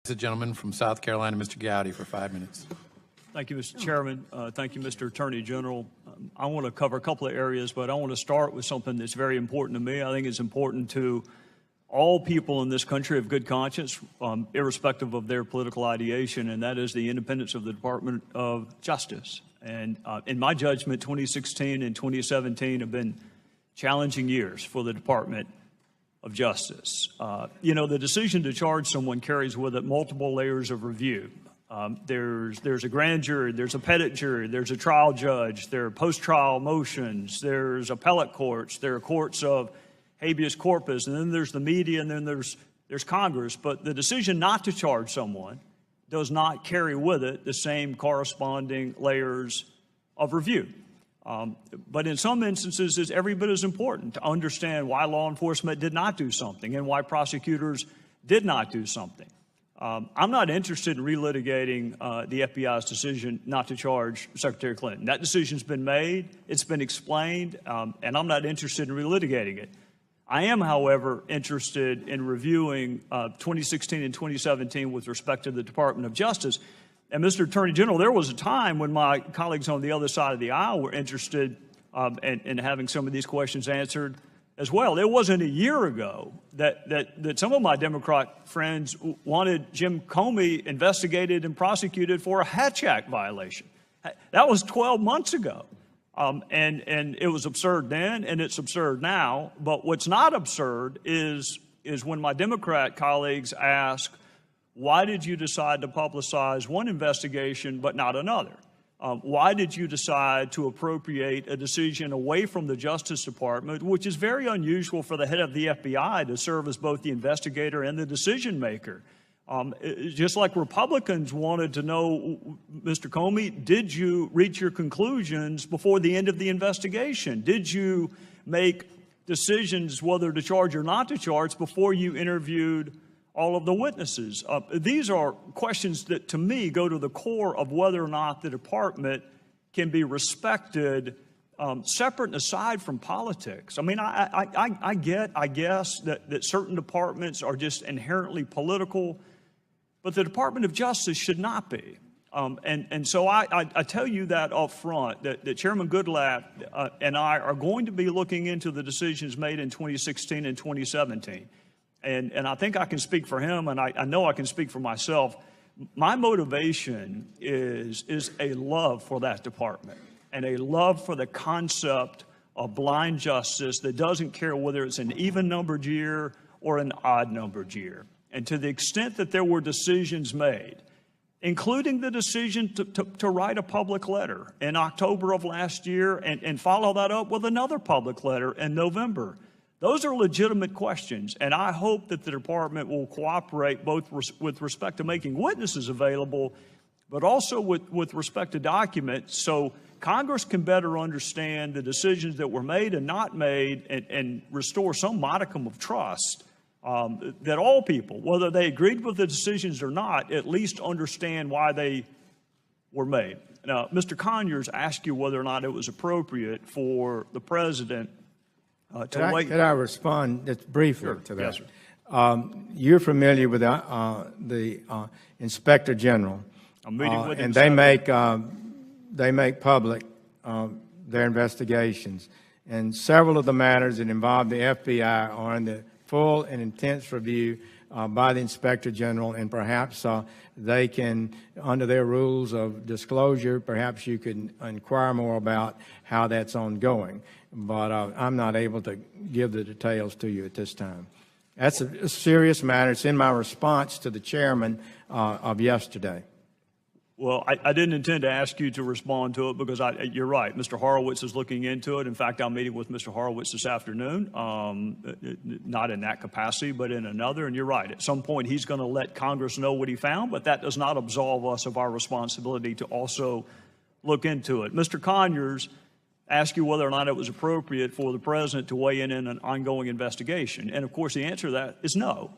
The gentleman from South Carolina, Mr. Gowdy, for 5 minutes. Thank you, Mr. Chairman. Thank you, Mr. Attorney General. I want to cover a couple of areas, but I want to start with something that's very important to me. I think it's important to all people in this country of good conscience, irrespective of their political ideation, and that is the independence of the Department of Justice. And in my judgment, 2016 and 2017 have been challenging years for the Department of Justice. The decision to charge someone carries with it multiple layers of review. There's a grand jury, there's a petit jury, there's a trial judge, there are post-trial motions, there's appellate courts, there are courts of habeas corpus, and then there's the media, and then there's Congress. But the decision not to charge someone does not carry with it the same corresponding layers of review. But in some instances, it's every bit as important to understand why law enforcement did not do something and why prosecutors did not do something. I'm not interested in relitigating the FBI's decision not to charge Secretary Clinton. That decision's been made, it's been explained, and I'm not interested in relitigating it. I am, however, interested in reviewing 2016 and 2017 with respect to the Department of Justice. And Mr. Attorney General, there was a time when my colleagues on the other side of the aisle were interested in having some of these questions answered as well. It wasn't a year ago that some of my Democrat friends wanted Jim Comey investigated and prosecuted for a Hatch Act violation. That was 12 months ago. And it was absurd then, and it's absurd now. But what's not absurd is when my Democrat colleagues ask, why did you decide to publicize one investigation but not another? Why did you decide to appropriate a decision away from the Justice Department, which is very unusual for the head of the FBI to serve as both the investigator and the decision maker? Just like Republicans wanted to know, Mr. Comey, did you reach your conclusions before the end of the investigation? Did you make decisions whether to charge or not to charge before you interviewed all of the witnesses? These are questions that, to me, go to the core of whether or not the department can be respected, separate and aside from politics. I mean, I guess that certain departments are just inherently political, but the Department of Justice should not be. And so I tell you that up front, that Chairman Goodlatte and I are going to be looking into the decisions made in 2016 and 2017. And I think I can speak for him, and I know I can speak for myself. My motivation is a love for that department and a love for the concept of blind justice that doesn't care whether it's an even-numbered year or an odd-numbered year. And to the extent that there were decisions made, including the decision to write a public letter in October of last year and follow that up with another public letter in November, those are legitimate questions, and I hope that the department will cooperate both with respect to making witnesses available, but also with respect to documents so Congress can better understand the decisions that were made and not made and restore some modicum of trust that all people, whether they agreed with the decisions or not, at least understand why they were made. Now, Mr. Conyers asked you whether or not it was appropriate for the president Could I respond just briefly to that? Yes, sir. You're familiar with the Inspector General. I'm meeting with him. And they make public their investigations. And several of the matters that involve the FBI are in the full and intense review by the Inspector General, and perhaps they can, under their rules of disclosure, perhaps you can inquire more about how that's ongoing. But I'm not able to give the details to you at this time. That's a serious matter. It's in my response to the chairman of yesterday. Well, I didn't intend to ask you to respond to it because you're right. Mr. Horowitz is looking into it. In fact, I'm meeting with Mr. Horowitz this afternoon, not in that capacity, but in another. And you're right. At some point, he's going to let Congress know what he found, but that does not absolve us of our responsibility to also look into it. Mr. Conyers asked you whether or not it was appropriate for the president to weigh in an ongoing investigation. And, of course, the answer to that is no.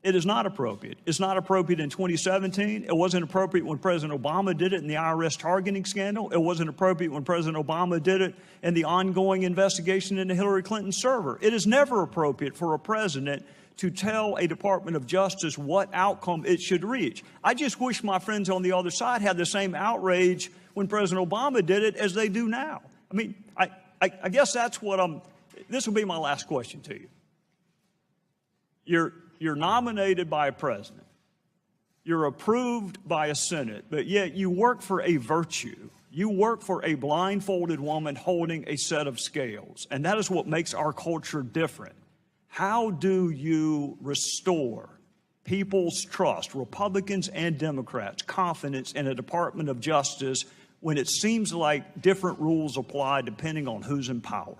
It is not appropriate. It's not appropriate in 2017. It wasn't appropriate when President Obama did it in the IRS targeting scandal. It wasn't appropriate when President Obama did it in the ongoing investigation into Hillary Clinton's server. It is never appropriate for a president to tell a Department of Justice what outcome it should reach. I just wish my friends on the other side had the same outrage when President Obama did it as they do now. I mean, I guess that's what this will be my last question to you. You're nominated by a president. You're approved by a Senate, but yet you work for a virtue. You work for a blindfolded woman holding a set of scales, and that is what makes our culture different. How do you restore people's trust, Republicans and Democrats, confidence in a Department of Justice when it seems like different rules apply depending on who's in power?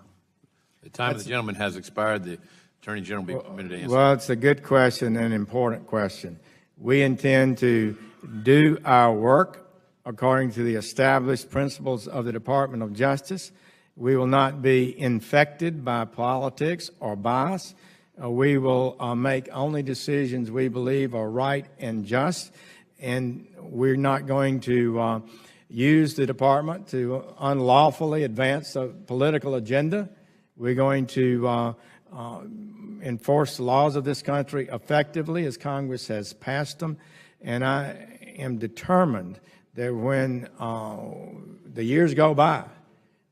The time of the gentleman has expired. The Attorney General will be permitted to answer. Well, it's a good question and an important question. We intend to do our work according to the established principles of the Department of Justice. We will not be infected by politics or bias. We will make only decisions we believe are right and just, and we're not going to use the department to unlawfully advance a political agenda. We're going to enforce the laws of this country effectively as Congress has passed them, and I am determined that when the years go by,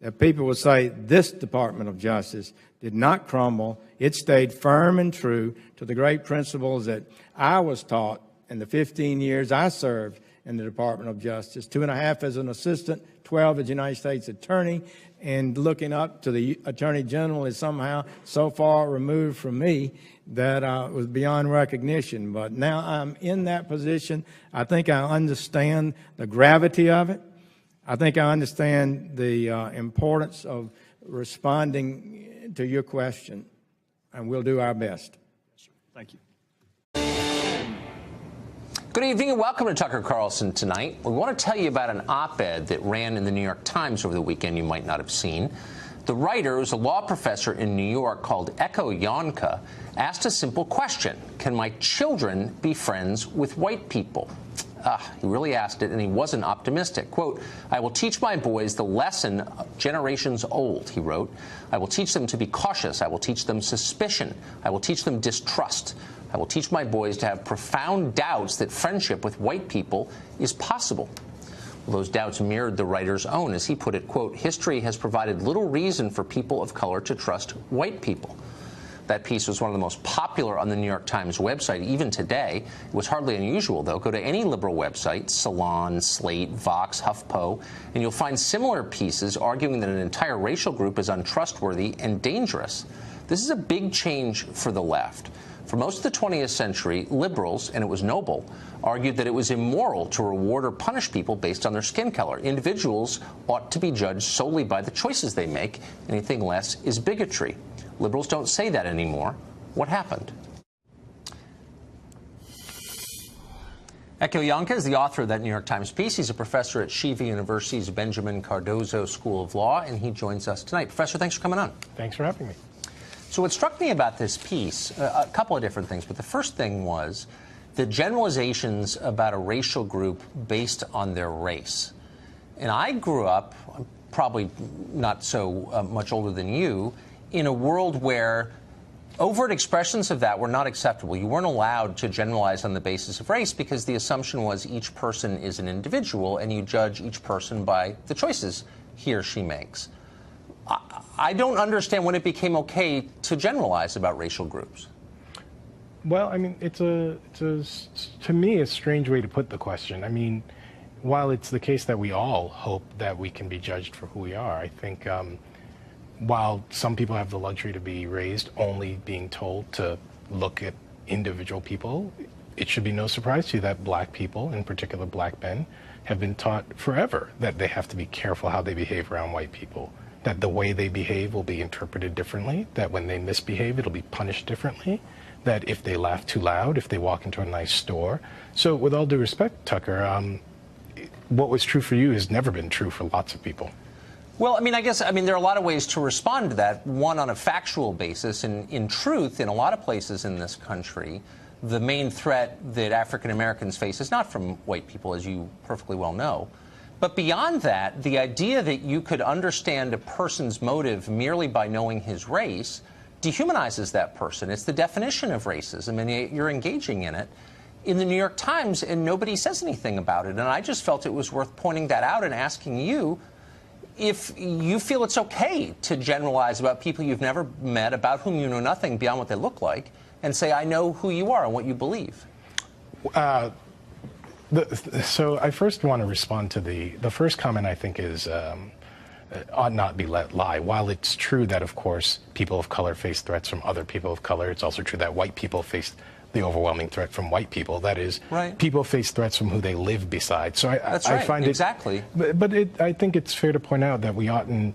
that people will say this Department of Justice did not crumble. It stayed firm and true to the great principles that I was taught in the 15 years I served in the Department of Justice, 2.5 as an assistant, 12 as United States Attorney, and looking up to the Attorney General is somehow so far removed from me that was beyond recognition. But now I'm in that position. I think I understand the gravity of it. I think I understand the importance of responding to your question, and we'll do our best. Thank you. Good evening and welcome to Tucker Carlson Tonight. We want to tell you about an op-ed that ran in the New York Times over the weekend you might not have seen. The writer, who's a law professor in New York called Echo Yonka, asked a simple question: can my children be friends with white people? He really asked it, and he wasn't optimistic. Quote, "I will teach my boys the lesson generations old," he wrote. "I will teach them to be cautious. I will teach them suspicion. I will teach them distrust. I will teach my boys to have profound doubts that friendship with white people is possible." Well, those doubts mirrored the writer's own. As he put it, quote, "History has provided little reason for people of color to trust white people." That piece was one of the most popular on the New York Times website, even today. It was hardly unusual, though. Go to any liberal website, Salon, Slate, Vox, HuffPo, and you'll find similar pieces arguing that an entire racial group is untrustworthy and dangerous. This is a big change for the left. For most of the 20th century, liberals, and it was noble, argued that it was immoral to reward or punish people based on their skin color. Individuals ought to be judged solely by the choices they make. Anything less is bigotry. Liberals don't say that anymore. What happened? Echo Yonka is the author of that New York Times piece. He's a professor at Shiva University's Benjamin Cardozo School of Law, and he joins us tonight. Professor, thanks for coming on. Thanks for having me. So what struck me about this piece, a couple of different things, but the first thing was the generalizations about a racial group based on their race. And I grew up, I'm probably not so much older than you, in a world where overt expressions of that were not acceptable. You weren't allowed to generalize on the basis of race because the assumption was each person is an individual and you judge each person by the choices he or she makes. I don't understand when it became okay to generalize about racial groups. Well, I mean, it's to me, a strange way to put the question. I mean, while it's the case that we all hope that we can be judged for who we are, I think while some people have the luxury to be raised only being told to look at individual people, it should be no surprise to you that black people, in particular black men, have been taught forever that they have to be careful how they behave around white people, that the way they behave will be interpreted differently, that when they misbehave, it'll be punished differently, that if they laugh too loud, if they walk into a nice store. So with all due respect, Tucker, what was true for you has never been true for lots of people. Well, I mean, there are a lot of ways to respond to that. One, on a factual basis, and in truth, in a lot of places in this country, the main threat that African Americans face is not from white people, as you perfectly well know. But beyond that, the idea that you could understand a person's motive merely by knowing his race dehumanizes that person. It's the definition of racism, and you're engaging in it in the New York Times, and nobody says anything about it. And I just felt it was worth pointing that out and asking you if you feel it's okay to generalize about people you've never met, about whom you know nothing beyond what they look like, and say, I know who you are and what you believe. So I first want to respond to the first comment. I think is ought not be let lie. While it's true that, of course, people of color face threats from other people of color, it's also true that white people face the overwhelming threat from white people. That is, people face threats from who they live beside. So I find it exactly. But I think it's fair to point out that we oughtn't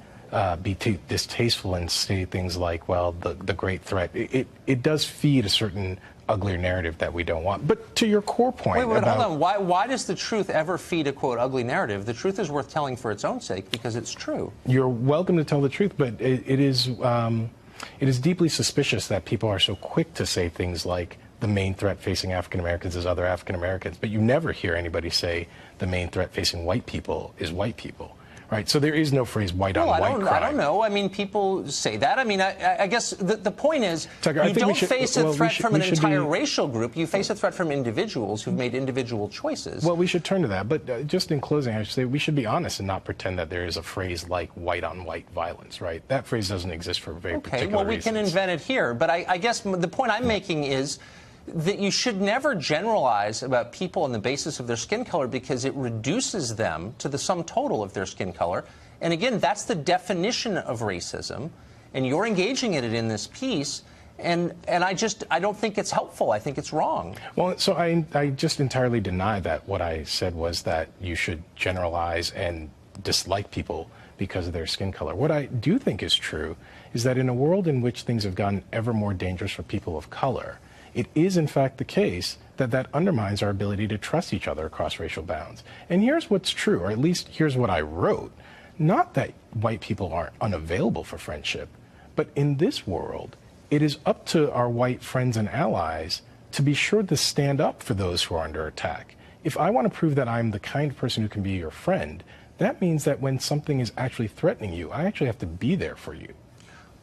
be too distasteful and say things like, well, the great threat. It does feed a certain uglier narrative that we don't want. But to your core point, wait, hold on. Why does the truth ever feed a, quote, ugly narrative? The truth is worth telling for its own sake because it's true. You're welcome to tell the truth, but it is deeply suspicious that people are so quick to say things like the main threat facing African Americans is other African Americans, but you never hear anybody say the main threat facing white people is white people. Right, so there is no phrase white on white crime. I don't know. I mean, people say that. I mean, I guess the point is, Tucker, you don't face a threat from an entire racial group. You face a threat from individuals who've made individual choices. Well, we should turn to that. But just in closing, I should say we should be honest and not pretend that there is a phrase like white on white violence, right? That phrase doesn't exist for very particular reasons. Okay, well, we can invent it here. But I guess the point I'm making is that you should never generalize about people on the basis of their skin color because it reduces them to the sum total of their skin color. And again, that's the definition of racism. And you're engaging in it in this piece. And I don't think it's helpful. I think it's wrong. Well, so I just entirely deny that. What I said was that you should generalize and dislike people because of their skin color. What I do think is true is that in a world in which things have gotten ever more dangerous for people of color, it is, in fact, the case that undermines our ability to trust each other across racial bounds. And here's what's true, or at least here's what I wrote. Not that white people are unavailable for friendship, but in this world, it is up to our white friends and allies to be sure to stand up for those who are under attack. If I want to prove that I'm the kind of person who can be your friend, that means that when something is actually threatening you, I actually have to be there for you.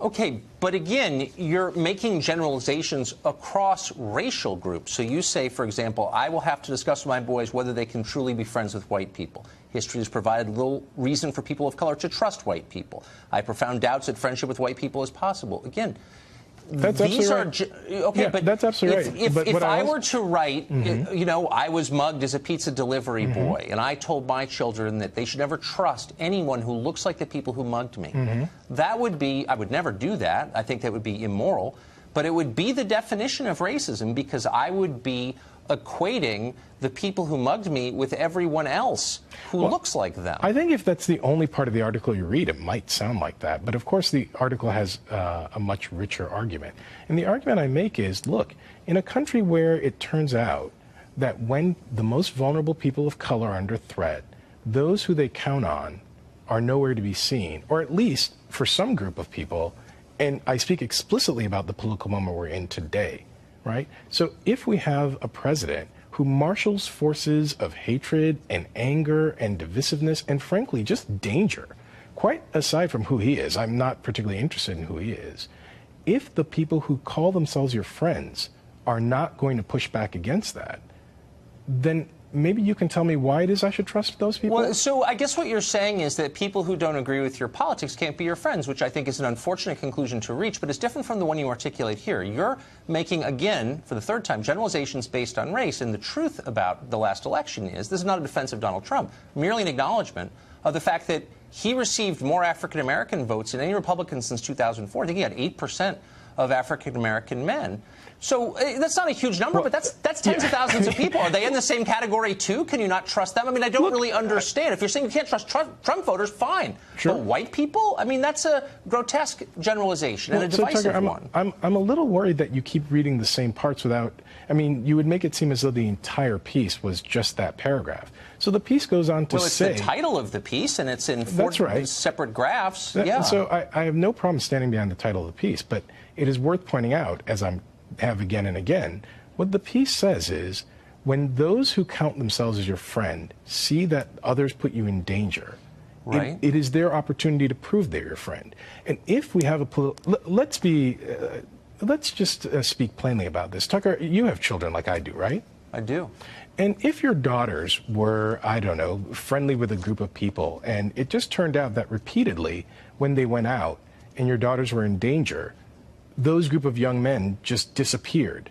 Okay, but again, you're making generalizations across racial groups. So you say, for example, I will have to discuss with my boys whether they can truly be friends with white people. History has provided little reason for people of color to trust white people. I have profound doubts that friendship with white people is possible. Again, these are okay, yeah, but that's absolutely right. If I were to write, you know, I was mugged as a pizza delivery boy, and I told my children that they should never trust anyone who looks like the people who mugged me. That would be, I would never do that. I think that would be immoral, but it would be the definition of racism because I would be equating the people who mugged me with everyone else who looks like them. I think if that's the only part of the article you read, it might sound like that. But of course, the article has a much richer argument. And the argument I make is, look, in a country where it turns out that when the most vulnerable people of color are under threat, those who they count on are nowhere to be seen, or at least for some group of people, and I speak explicitly about the political moment we're in today, right? So if we have a president who marshals forces of hatred and anger and divisiveness and frankly just danger, quite aside from who he is, I'm not particularly interested in who he is, if the people who call themselves your friends are not going to push back against that, then maybe you can tell me why it is I should trust those people? Well, so I guess what you're saying is that people who don't agree with your politics can't be your friends, which I think is an unfortunate conclusion to reach, but it's different from the one you articulate here. You're making, again, for the third time, generalizations based on race, and the truth about the last election is, this is not a defense of Donald Trump, merely an acknowledgement of the fact that he received more African-American votes than any Republican since 2004. I think he had 8% of African-American men. So that's not a huge number, but that's tens of thousands of people. Are they in the same category, too? Can you not trust them? I mean, I don't really understand. If you're saying you can't trust Trump voters, fine. Sure. But white people? I mean, that's a grotesque generalization and a divisive Tucker, one. I'm a little worried that you keep reading the same parts without, I mean, you would make it seem as though the entire piece was just that paragraph. So the piece goes on to say... Well, it's the title of the piece, and it's in four separate graphs. Yeah. So I have no problem standing behind the title of the piece, but it is worth pointing out, as I have again and again, what the piece says is, when those who count themselves as your friend see that others put you in danger, Right. It is their opportunity to prove they're your friend. And if we have let's just speak plainly about this. Tucker, you have children like I do, right? I do. And if your daughters were, I don't know, friendly with a group of people, and it just turned out that repeatedly when they went out and your daughters were in danger, those group of young men just disappeared.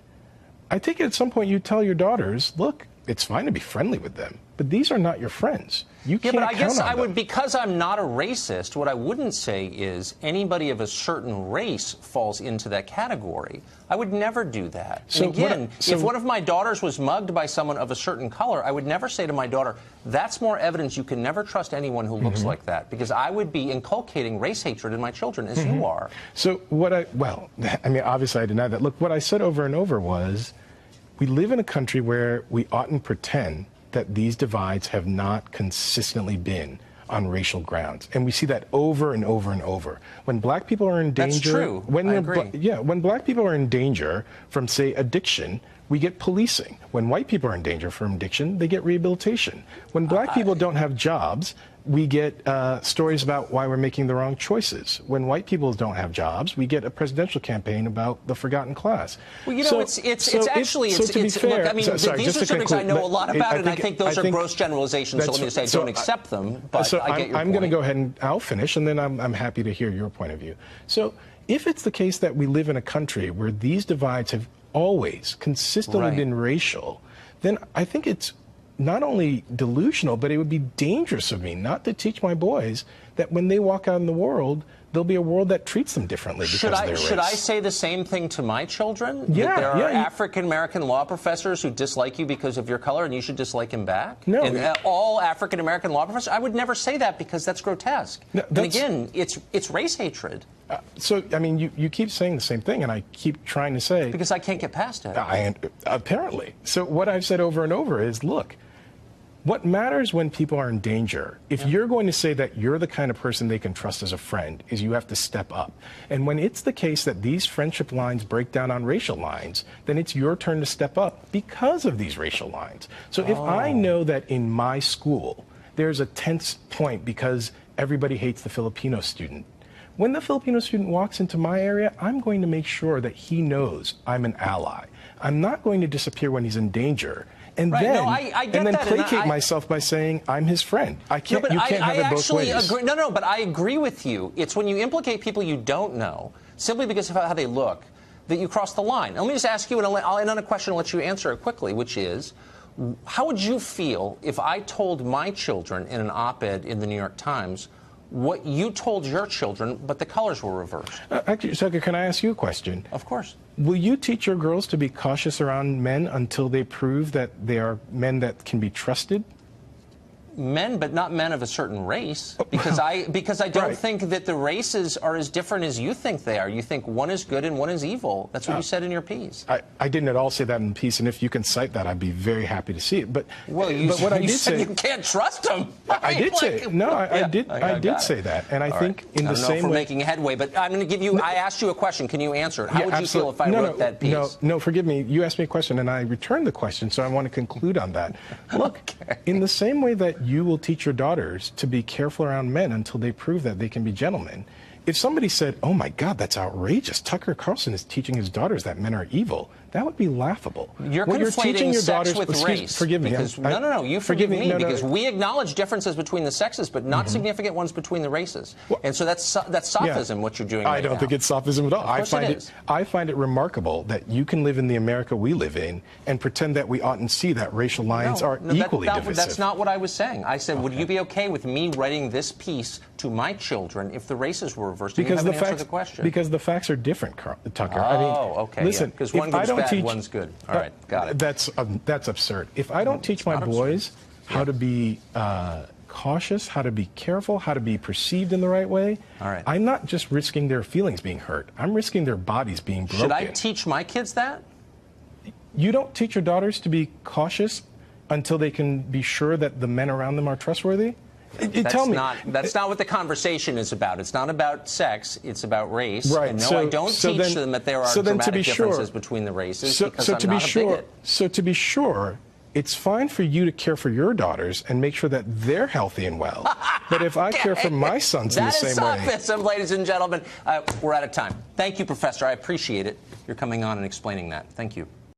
I think at some point you tell your daughters, look, it's fine to be friendly with them, but these are not your friends. You can't Yeah, but I guess count on I would, them. because I'm not a racist, what I wouldn't say is anybody of a certain race falls into that category. I would never do that. So And again, so if one of my daughters was mugged by someone of a certain color, I would never say to my daughter, that's more evidence you can never trust anyone who looks like that, because I would be inculcating race hatred in my children, as you are. So well, I mean, obviously I deny that. Look, what I said over and over was, we live in a country where we oughtn't pretend that these divides have not consistently been on racial grounds. And we see that over and over and over. When black people are in danger... That's true. I agree. When black people are in danger from, say, addiction, we get policing. When white people are in danger from addiction, they get rehabilitation. When black people don't have jobs, we get stories about why we're making the wrong choices. When white people don't have jobs, we get a presidential campaign about the forgotten class. Well, you know, look, I mean, these are subjects I know a lot about, and I think those are gross generalizations, so let me just say I don't accept them, but I get your point. I'm going to go ahead and I'll finish, and then I'm happy to hear your point of view. So if it's the case that we live in a country where these divides have always consistently been racial, then I think it's not only delusional, but it would be dangerous of me not to teach my boys that when they walk out in the world, there'll be a world that treats them differently because of their race. Should I say the same thing to my children? Yeah, that there are African-American law professors who dislike you because of your color and you should dislike him back? No. And all African-American law professors? I would never say that because that's grotesque. No, and again, it's race hatred. So, I mean, you keep saying the same thing, and I keep trying to say... Because I can't get past it. Apparently. So what I've said over and over is, look, what matters when people are in danger, if you're going to say that you're the kind of person they can trust as a friend, is you have to step up. And when it's the case that these friendship lines break down on racial lines, then it's your turn to step up because of these racial lines. So if I know that in my school there's a tense point because everybody hates the Filipino student, when the Filipino student walks into my area, I'm going to make sure that he knows I'm an ally. I'm not going to disappear when he's in danger. And then placate myself by saying I'm his friend. You can't have it both ways. No, but I agree with you. It's when you implicate people you don't know, simply because of how they look, that you cross the line. And let me just ask you, and I'll end on a question and let you answer it quickly, which is, how would you feel if I told my children in an op-ed in the New York Times what you told your children, but the colors were reversed? Actually, Tucker, can I ask you a question? Of course. Will you teach your girls to be cautious around men until they prove that they are men that can be trusted? Men, but not men of a certain race, because I don't think that the races are as different as you think they are. You think one is good and one is evil. That's what you said in your piece. I didn't at all say that in the piece, and if you can cite that, I'd be very happy to see it. But what I did say, you can't trust them. Right? I did say no. I did say that, and I think in the same way. I don't know if we're making headway, but I'm going to give you. I asked you a question. Can you answer it? How would you feel if I wrote that piece? No, forgive me. You asked me a question, and I returned the question, so I want to conclude on that. Look, in the same way that you will teach your daughters to be careful around men until they prove that they can be gentlemen. If somebody said, oh my God, that's outrageous, Tucker Carlson is teaching his daughters that men are evil, that would be laughable. You're conflating sex with race. Forgive me. No, you forgive me, because we acknowledge differences between the sexes, but not significant ones between the races. Well, and so that's sophism, what you're doing right now. I don't think it's sophism at all. I find it remarkable that you can live in the America we live in and pretend that we oughtn't see that racial lines are equally divisive. That's not what I was saying. I said, would you be okay with me writing this piece to my children if the races were reversed? Because the facts, because the facts are different, Tucker. Okay. Listen, because one goes bad, one's good. All right, got it. That's absurd. If I don't teach my boys how to be cautious, how to be careful, how to be perceived in the right way, I'm not just risking their feelings being hurt. I'm risking their bodies being broken. Should I teach my kids that? You don't teach your daughters to be cautious until they can be sure that the men around them are trustworthy? That's not what the conversation is about. It's not about sex. It's about race. Right. And no, I don't teach them that there are dramatic differences between the races because I'm not a bigot. So to be sure, it's fine for you to care for your daughters and make sure that they're healthy and well. But if I care for my sons in the same way... That is sophism, ladies and gentlemen. We're out of time. Thank you, Professor. I appreciate it. You're coming on and explaining that. Thank you.